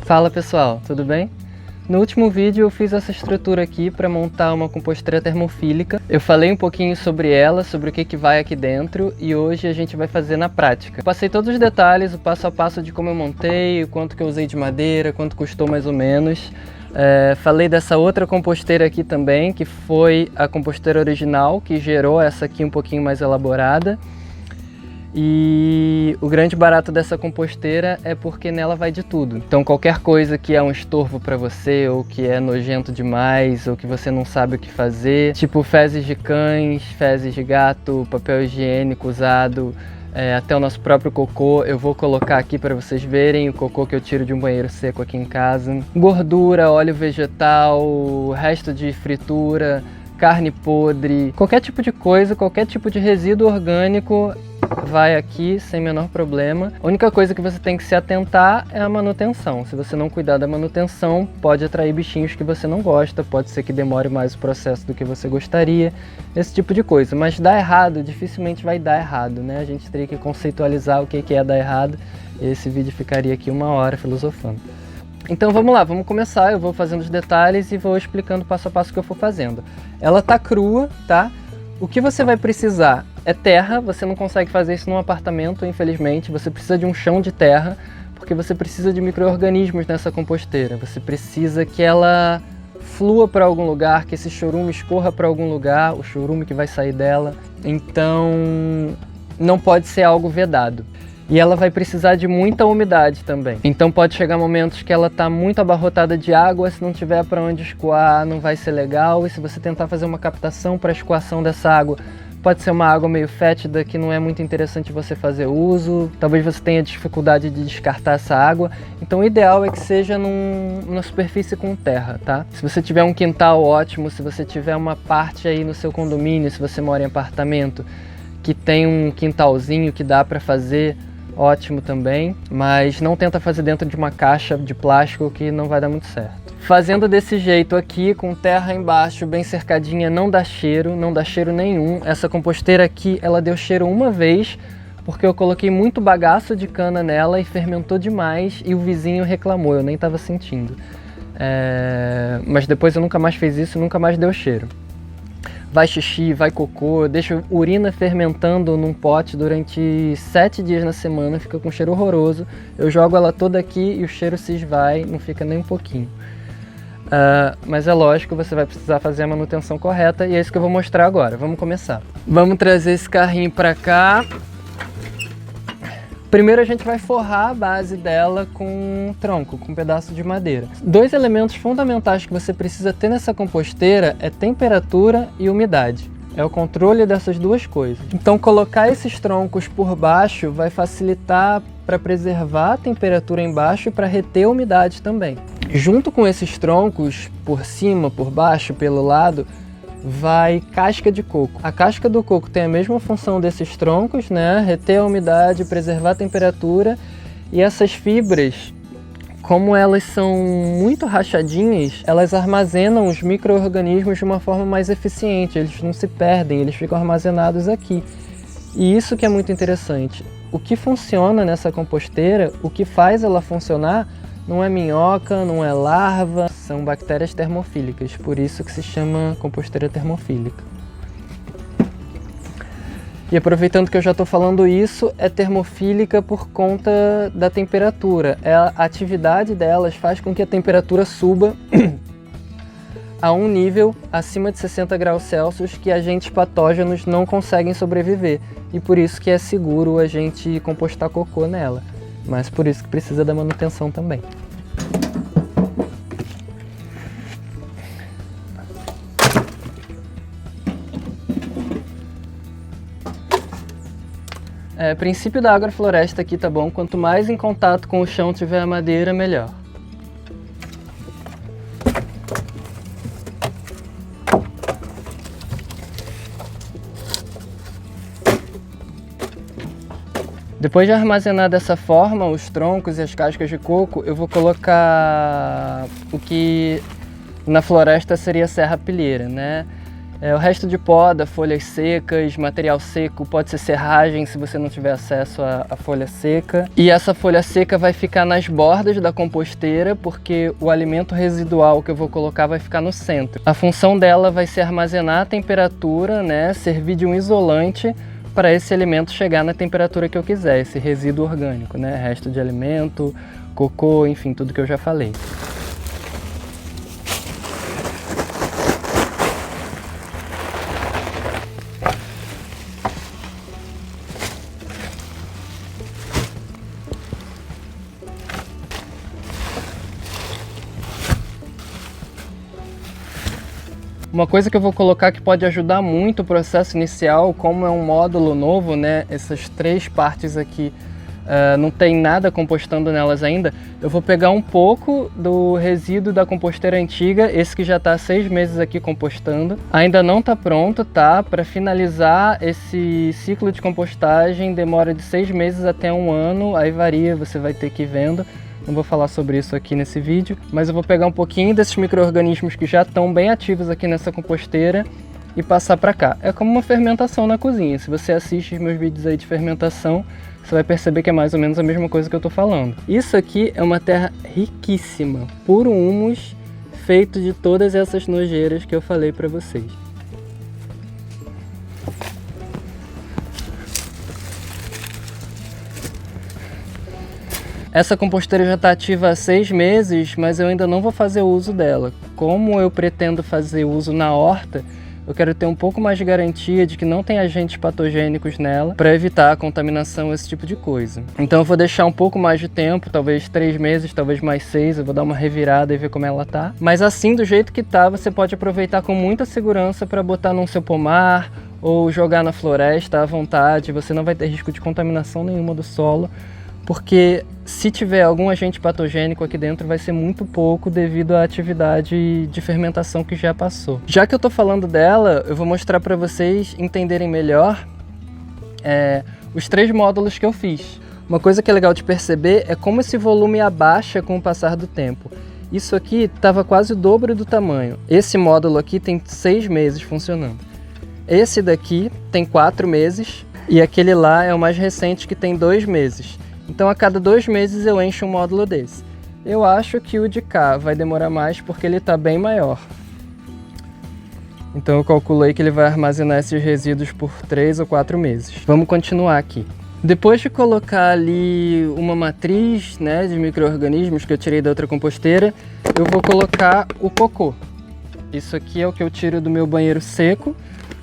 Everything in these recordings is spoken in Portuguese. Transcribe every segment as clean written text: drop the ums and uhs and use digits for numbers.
Fala pessoal, tudo bem? No último vídeo eu fiz essa estrutura aqui para montar uma composteira termofílica. Eu falei um pouquinho sobre ela, sobre o que vai aqui dentro e hoje a gente vai fazer na prática. Passei todos os detalhes, o passo a passo de como eu montei, o quanto que eu usei de madeira, quanto custou mais ou menos. Falei dessa outra composteira aqui também, que foi a composteira original, que gerou essa aqui um pouquinho mais elaborada. E o grande barato dessa composteira é porque nela vai de tudo. Então qualquer coisa que é um estorvo para você, ou que é nojento demais, ou que você não sabe o que fazer, tipo fezes de cães, fezes de gato, papel higiênico usado, até o nosso próprio cocô, eu vou colocar aqui para vocês verem o cocô que eu tiro de um banheiro seco aqui em casa. Gordura, óleo vegetal, resto de fritura, carne podre, qualquer tipo de coisa, qualquer tipo de resíduo orgânico vai aqui sem menor problema. A única coisa que você tem que se atentar é a manutenção. Se você não cuidar da manutenção, pode atrair bichinhos que você não gosta, pode ser que demore mais o processo do que você gostaria, esse tipo de coisa. Mas dar errado, dificilmente vai dar errado, né? A gente teria que conceitualizar o que é dar errado, e esse vídeo ficaria aqui 1 hora filosofando. Então vamos lá, vamos começar, eu vou fazendo os detalhes e vou explicando passo a passo o que eu for fazendo. Ela tá crua, tá? O que você vai precisar é terra, você não consegue fazer isso num apartamento, infelizmente. Você precisa de um chão de terra, porque você precisa de micro-organismos nessa composteira. Você precisa que ela flua para algum lugar, que esse chorume escorra para algum lugar, o chorume que vai sair dela. Então não pode ser algo vedado. E ela vai precisar de muita umidade também. Então pode chegar momentos que ela está muito abarrotada de água, se não tiver para onde escoar não vai ser legal. E se você tentar fazer uma captação para a escoação dessa água, pode ser uma água meio fétida que não é muito interessante você fazer uso. Talvez você tenha dificuldade de descartar essa água. Então o ideal é que seja numa superfície com terra, tá? Se você tiver um quintal, ótimo. Se você tiver uma parte aí no seu condomínio, se você mora em apartamento, que tem um quintalzinho que dá para fazer, ótimo também, mas não tenta fazer dentro de uma caixa de plástico que não vai dar muito certo. Fazendo desse jeito aqui, com terra embaixo, bem cercadinha, não dá cheiro nenhum. Essa composteira aqui, ela deu cheiro uma vez, porque eu coloquei muito bagaço de cana nela e fermentou demais e o vizinho reclamou, eu nem estava sentindo. Mas depois eu nunca mais fiz isso, nunca mais deu cheiro. Vai xixi, vai cocô, eu deixo urina fermentando num pote durante 7 dias na semana, fica com cheiro horroroso. Eu jogo ela toda aqui e o cheiro se esvai, não fica nem um pouquinho. Mas é lógico, você vai precisar fazer a manutenção correta e é isso que eu vou mostrar agora. Vamos começar. Vamos trazer esse carrinho para cá. Primeiro a gente vai forrar a base dela com um tronco, com um pedaço de madeira. 2 elementos fundamentais que você precisa ter nessa composteira é temperatura e umidade. É o controle dessas duas coisas. Então colocar esses troncos por baixo vai facilitar para preservar a temperatura embaixo e para reter a umidade também. Junto com esses troncos, por cima, por baixo, pelo lado, vai casca de coco. A casca do coco tem a mesma função desses troncos, né? Reter a umidade, preservar a temperatura. E essas fibras, como elas são muito rachadinhas, elas armazenam os micro-organismos de uma forma mais eficiente. Eles não se perdem, eles ficam armazenados aqui. E isso que é muito interessante. O que funciona nessa composteira, o que faz ela funcionar, não é minhoca, não é larva, são bactérias termofílicas, por isso que se chama composteira termofílica. E aproveitando que eu já estou falando isso, é termofílica por conta da temperatura. A atividade delas faz com que a temperatura suba a um nível acima de 60 graus Celsius que agentes patógenos não conseguem sobreviver. E por isso que é seguro a gente compostar cocô nela. Mas por isso que precisa da manutenção também. Princípio da agrofloresta aqui, tá bom? Quanto mais em contato com o chão tiver a madeira, melhor. Depois de armazenar dessa forma os troncos e as cascas de coco, eu vou colocar o que na floresta seria serrapilheira, né? O resto de poda, folhas secas, material seco, pode ser serragem se você não tiver acesso à folha seca. E essa folha seca vai ficar nas bordas da composteira, porque o alimento residual que eu vou colocar vai ficar no centro. A função dela vai ser armazenar a temperatura, né, servir de um isolante para esse alimento chegar na temperatura que eu quiser, esse resíduo orgânico, né, resto de alimento, cocô, enfim, tudo que eu já falei. Uma coisa que eu vou colocar que pode ajudar muito o processo inicial, como é um módulo novo, né? Essas 3 partes aqui não tem nada compostando nelas ainda. Eu vou pegar um pouco do resíduo da composteira antiga, esse que já está há 6 meses aqui compostando. Ainda não está pronto, tá? Para finalizar esse ciclo de compostagem demora de 6 meses até 1 ano, aí varia, você vai ter que ir vendo. Não vou falar sobre isso aqui nesse vídeo, mas eu vou pegar um pouquinho desses micro-organismos que já estão bem ativos aqui nessa composteira e passar para cá. É como uma fermentação na cozinha. Se você assiste os meus vídeos aí de fermentação, você vai perceber que é mais ou menos a mesma coisa que eu estou falando. Isso aqui é uma terra riquíssima, puro humus, feito de todas essas nojeiras que eu falei para vocês. Essa composteira já está ativa há 6 meses, mas eu ainda não vou fazer uso dela. Como eu pretendo fazer uso na horta, eu quero ter um pouco mais de garantia de que não tem agentes patogênicos nela, para evitar a contaminação, esse tipo de coisa. Então eu vou deixar um pouco mais de tempo, talvez 3 meses, talvez mais 6, eu vou dar uma revirada e ver como ela tá. Mas assim, do jeito que tá, você pode aproveitar com muita segurança para botar no seu pomar, ou jogar na floresta à vontade, você não vai ter risco de contaminação nenhuma do solo, porque se tiver algum agente patogênico aqui dentro vai ser muito pouco devido à atividade de fermentação que já passou. Já que eu estou falando dela, eu vou mostrar para vocês entenderem melhor os 3 módulos que eu fiz. Uma coisa que é legal de perceber é como esse volume abaixa com o passar do tempo. Isso aqui estava quase o dobro do tamanho. Esse módulo aqui tem 6 meses funcionando. Esse daqui tem 4 meses e aquele lá é o mais recente que tem 2 meses. Então a cada 2 meses eu encho um módulo desse. Eu acho que o de cá vai demorar mais porque ele está bem maior. Então eu calculei que ele vai armazenar esses resíduos por 3 ou 4 meses. Vamos continuar aqui. Depois de colocar ali uma matriz, né, de micro-organismos que eu tirei da outra composteira, eu vou colocar o cocô. Isso aqui é o que eu tiro do meu banheiro seco,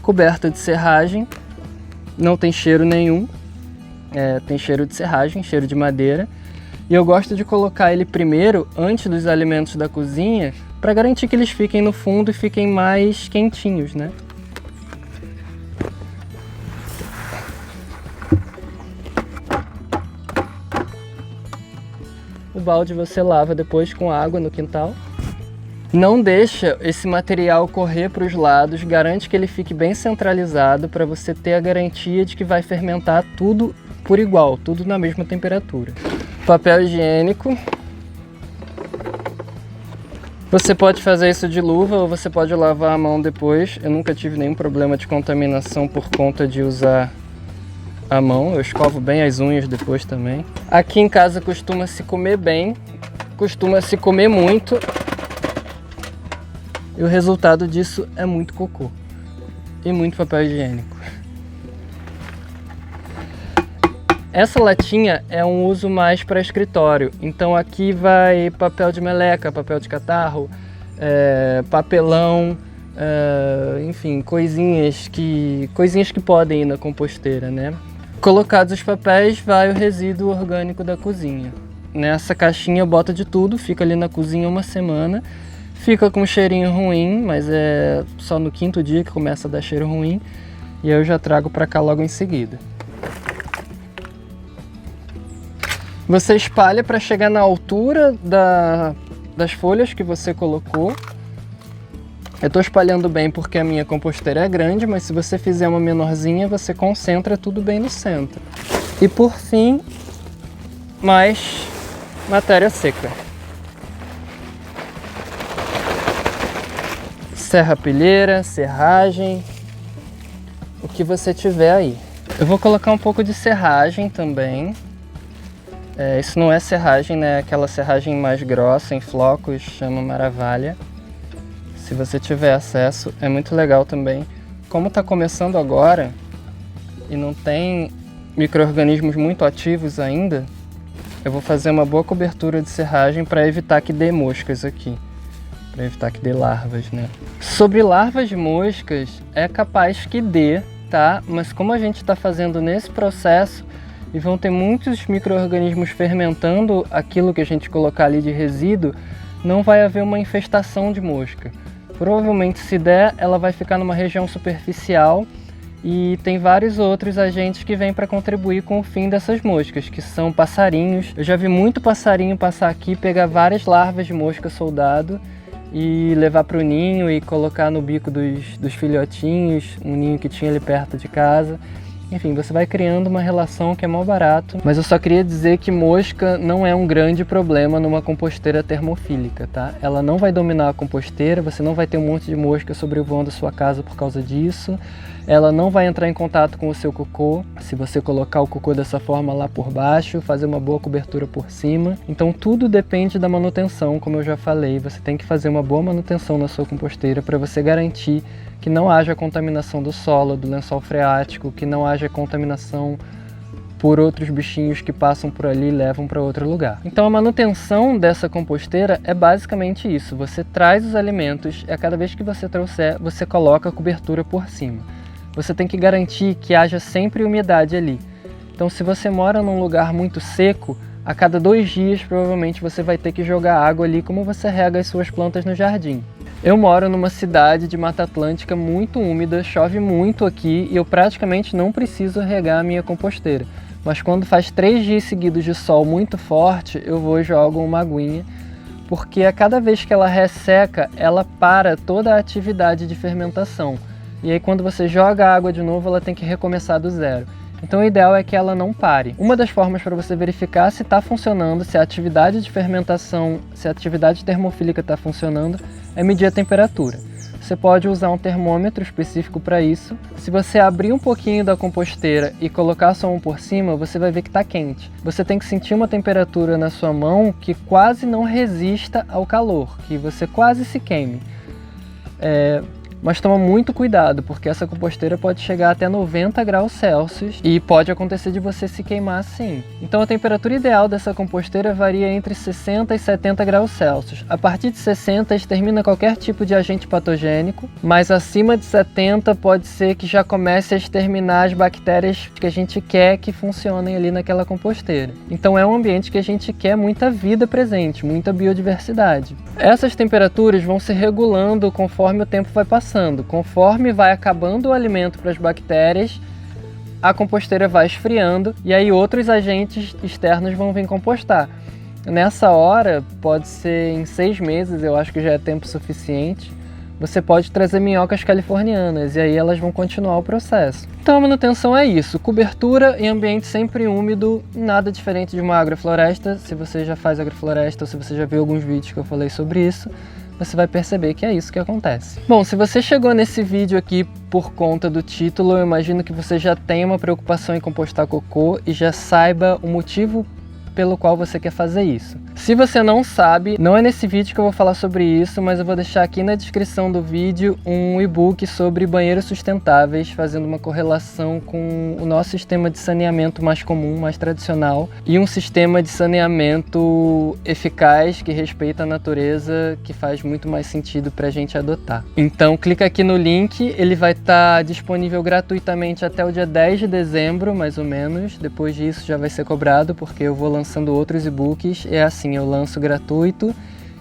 coberto de serragem, não tem cheiro nenhum. Tem cheiro de serragem, cheiro de madeira. E eu gosto de colocar ele primeiro, antes dos alimentos da cozinha, para garantir que eles fiquem no fundo e fiquem mais quentinhos, né? O balde você lava depois com água no quintal. Não deixa esse material correr para os lados, garante que ele fique bem centralizado para você ter a garantia de que vai fermentar tudo por igual, tudo na mesma temperatura. Papel higiênico. Você pode fazer isso de luva ou você pode lavar a mão depois. Eu nunca tive nenhum problema de contaminação por conta de usar a mão. Eu escovo bem as unhas depois também. Aqui em casa costuma se comer bem, costuma se comer muito. E o resultado disso é muito cocô e muito papel higiênico. Essa latinha é um uso mais para escritório, então aqui vai papel de meleca, papel de catarro, papelão, enfim, coisinhas que podem ir na composteira, né? Colocados os papéis, vai o resíduo orgânico da cozinha. Nessa caixinha eu boto de tudo, fica ali na cozinha 1 semana, fica com um cheirinho ruim, mas é só no 5º dia que começa a dar cheiro ruim, e eu já trago para cá logo em seguida. Você espalha para chegar na altura das folhas que você colocou. Eu estou espalhando bem porque a minha composteira é grande, mas se você fizer uma menorzinha, você concentra tudo bem no centro. E por fim, mais matéria seca. serrapilheira, serragem, o que você tiver aí. Eu vou colocar um pouco de serragem também. Isso não é serragem, né? Aquela serragem mais grossa, em flocos, chama Maravalha. Se você tiver acesso, é muito legal também. Como está começando agora e não tem micro-organismos muito ativos ainda, eu vou fazer uma boa cobertura de serragem para evitar que dê moscas aqui. Para evitar que dê larvas, né? Sobre larvas de moscas, é capaz que dê, tá? Mas como a gente está fazendo nesse processo, e vão ter muitos micro-organismos fermentando aquilo que a gente colocar ali de resíduo, não vai haver uma infestação de mosca. Provavelmente, se der, ela vai ficar numa região superficial e tem vários outros agentes que vêm para contribuir com o fim dessas moscas, que são passarinhos. Eu já vi muito passarinho passar aqui, pegar várias larvas de mosca soldado e levar para o ninho e colocar no bico dos filhotinhos, um ninho que tinha ali perto de casa. Enfim, você vai criando uma relação que é mó barato. Mas eu só queria dizer que mosca não é um grande problema numa composteira termofílica, tá? Ela não vai dominar a composteira, você não vai ter um monte de mosca sobrevoando a sua casa por causa disso. Ela não vai entrar em contato com o seu cocô, se você colocar o cocô dessa forma lá por baixo, fazer uma boa cobertura por cima. Então tudo depende da manutenção, como eu já falei. Você tem que fazer uma boa manutenção na sua composteira para você garantir que não haja contaminação do solo, do lençol freático, que não haja contaminação por outros bichinhos que passam por ali e levam para outro lugar. Então a manutenção dessa composteira é basicamente isso. Você traz os alimentos e a cada vez que você trouxer, você coloca a cobertura por cima. Você tem que garantir que haja sempre umidade ali. Então se você mora num lugar muito seco, a cada 2 dias provavelmente você vai ter que jogar água ali como você rega as suas plantas no jardim. Eu moro numa cidade de Mata Atlântica muito úmida, chove muito aqui e eu praticamente não preciso regar a minha composteira. Mas quando faz 3 dias seguidos de sol muito forte, eu vou e jogo uma aguinha, porque a cada vez que ela resseca, ela para toda a atividade de fermentação. E aí quando você joga a água de novo, ela tem que recomeçar do zero. Então o ideal é que ela não pare. Uma das formas para você verificar se está funcionando, se a atividade de fermentação, se a atividade termofílica está funcionando, é medir a temperatura. Você pode usar um termômetro específico para isso. Se você abrir um pouquinho da composteira e colocar a sua mão por cima, você vai ver que está quente. Você tem que sentir uma temperatura na sua mão que quase não resista ao calor, que você quase se queime. Mas toma muito cuidado, porque essa composteira pode chegar até 90 graus Celsius e pode acontecer de você se queimar assim. Então a temperatura ideal dessa composteira varia entre 60 e 70 graus Celsius. A partir de 60 extermina qualquer tipo de agente patogênico, mas acima de 70 pode ser que já comece a exterminar as bactérias que a gente quer que funcionem ali naquela composteira. Então é um ambiente que a gente quer muita vida presente, muita biodiversidade. Essas temperaturas vão se regulando conforme o tempo vai passando. Conforme vai acabando o alimento para as bactérias, a composteira vai esfriando e aí outros agentes externos vão vir compostar. Nessa hora, pode ser em 6 meses, eu acho que já é tempo suficiente, você pode trazer minhocas californianas e aí elas vão continuar o processo. Então a manutenção é isso, cobertura em ambiente sempre úmido, nada diferente de uma agrofloresta. Se você já faz agrofloresta ou se você já viu alguns vídeos que eu falei sobre isso, você vai perceber que é isso que acontece. Bom, se você chegou nesse vídeo aqui por conta do título, eu imagino que você já tenha uma preocupação em compostar cocô e já saiba o motivo pelo qual você quer fazer isso. Se você não sabe, não é nesse vídeo que eu vou falar sobre isso, mas eu vou deixar aqui na descrição do vídeo um e-book sobre banheiros sustentáveis, fazendo uma correlação com o nosso sistema de saneamento mais comum, mais tradicional, e um sistema de saneamento eficaz, que respeita a natureza, que faz muito mais sentido para a gente adotar. Então clica aqui no link, ele vai estar disponível gratuitamente até o dia 10 de dezembro, mais ou menos. Depois disso já vai ser cobrado, porque eu vou lançando outros e-books. É assim, eu lanço gratuito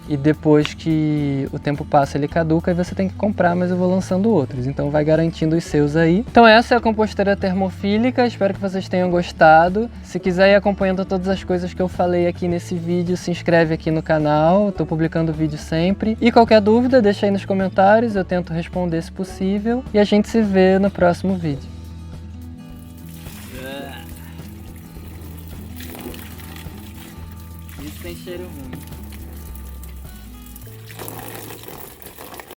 e depois que o tempo passa ele caduca e você tem que comprar, mas eu vou lançando outros, então vai garantindo os seus aí. Então essa é a composteira termofílica, espero que vocês tenham gostado. Se quiser ir acompanhando todas as coisas que eu falei aqui nesse vídeo, se inscreve aqui no canal, estou publicando vídeo sempre. E qualquer dúvida deixa aí nos comentários, eu tento responder se possível. E a gente se vê no próximo vídeo. Isso tem cheiro ruim.